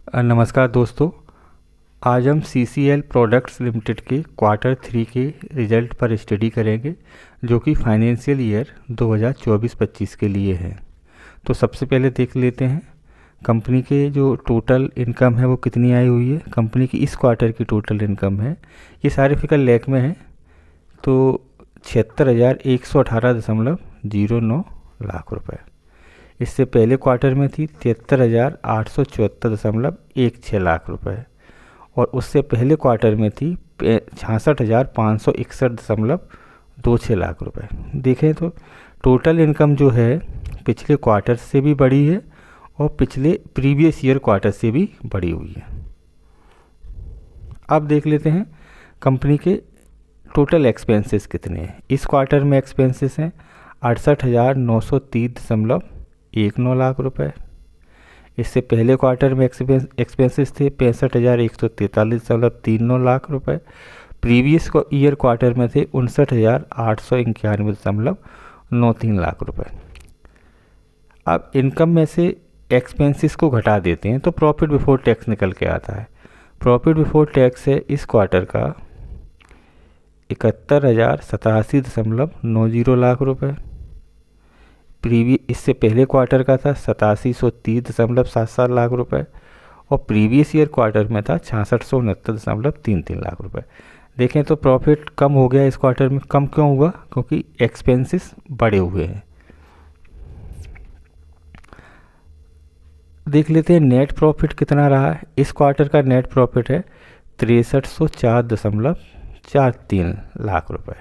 नमस्कार दोस्तों। आज हम CCL प्रोडक्ट्स लिमिटेड के Q3 के रिज़ल्ट पर स्टडी करेंगे जो कि फाइनेंशियल ईयर 2024-25 के लिए है। तो सबसे पहले देख लेते हैं कंपनी के जो टोटल इनकम है वो कितनी आई हुई है। कंपनी की इस क्वार्टर की टोटल इनकम है, ये सारे फिगर लैख में है, तो 76,118.09 लाख रुपए। इससे पहले क्वार्टर में थी 73,874.16 लाख रुपए और उससे पहले क्वार्टर में थी 66,561.26 लाख रुपए। देखें तो टोटल इनकम जो है पिछले क्वार्टर से भी बढ़ी है और पिछले प्रीवियस ईयर क्वार्टर से भी बढ़ी हुई है। अब देख लेते हैं कंपनी के टोटल एक्सपेंसेस कितने हैं। इस क्वार्टर में एक्सपेंसेस हैं 68,930.19 लाख रुपए। इससे पहले क्वार्टर में एक्सपेंसेस थे 65,143.39 लाख रुपए। प्रीवियस ईयर क्वार्टर में थे 59,891.93 लाख रुपए। अब इनकम में से एक्सपेंसेस को घटा देते हैं तो प्रॉफिट बिफोर टैक्स निकल के आता है। प्रॉफिट बिफोर टैक्स है इस क्वार्टर का 71,087.90 लाख रुपए। इससे पहले क्वार्टर का था 87,130.77 लाख रुपए और प्रीवियस ईयर क्वार्टर में था 66,69.33 लाख रुपए। देखें तो प्रॉफिट कम हो गया इस क्वार्टर में। कम क्यों हुआ? क्योंकि एक्सपेंसेस बढ़े हुए हैं। देख लेते हैं नेट प्रॉफिट कितना रहा है। इस क्वार्टर का नेट प्रॉफिट है 6304.43 लाख रुपए।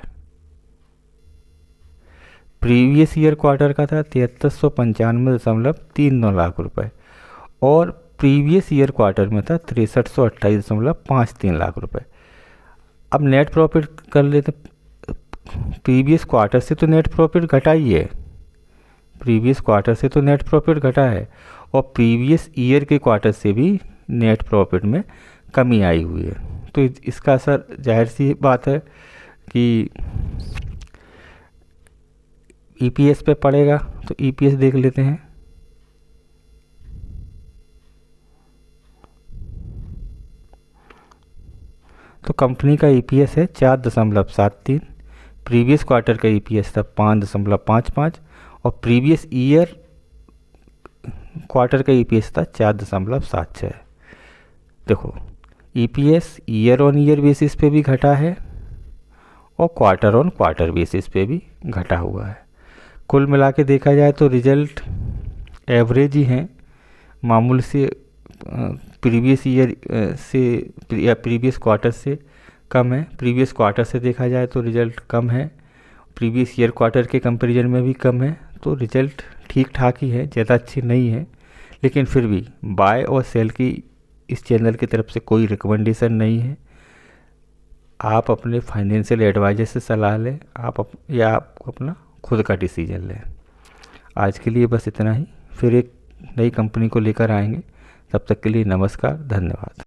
प्रीवियस ईयर क्वार्टर का था 7395.39 लाख रुपए और प्रीवियस ईयर क्वार्टर में था 6328.53 लाख रुपए। अब नेट प्रॉफिट कर लेते। प्रीवियस क्वार्टर से तो नेट प्रॉफिट घटा ही है, प्रीवियस क्वार्टर से तो नेट प्रॉफिट घटा है और प्रीवियस ईयर के क्वार्टर से भी नेट प्रॉफिट में कमी आई हुई है। तो इसका असर जाहिर सी बात है कि EPS पे पड़ेगा। तो EPS देख लेते हैं। तो कंपनी का EPS है 4.73। प्रीवियस क्वार्टर का EPS था 5.55 और प्रीवियस ईयर क्वार्टर का EPS था 4.76। देखो EPS year on year basis पे भी घटा है और क्वार्टर ऑन क्वार्टर बेसिस पे भी घटा हुआ है। कुल मिला के देखा जाए तो रिजल्ट एवरेज ही हैं, मामूल से प्रीवियस ईयर से या प्रीवियस क्वार्टर से कम है। प्रीवियस क्वार्टर से देखा जाए तो रिजल्ट कम है, प्रीवियस ईयर क्वार्टर के कंपैरिजन में भी कम है। तो रिजल्ट ठीक ठाक ही है, ज़्यादा अच्छी नहीं है। लेकिन फिर भी बाय और सेल की इस चैनल की तरफ से कोई रिकमेंडेशन नहीं है। आप अपने फाइनेंशियल एडवाइजर से सलाह लें या आप अपना खुद का डिसीजन लें। आज के लिए बस इतना ही, फिर एक नई कंपनी को लेकर आएंगे। तब तक के लिए नमस्कार, धन्यवाद।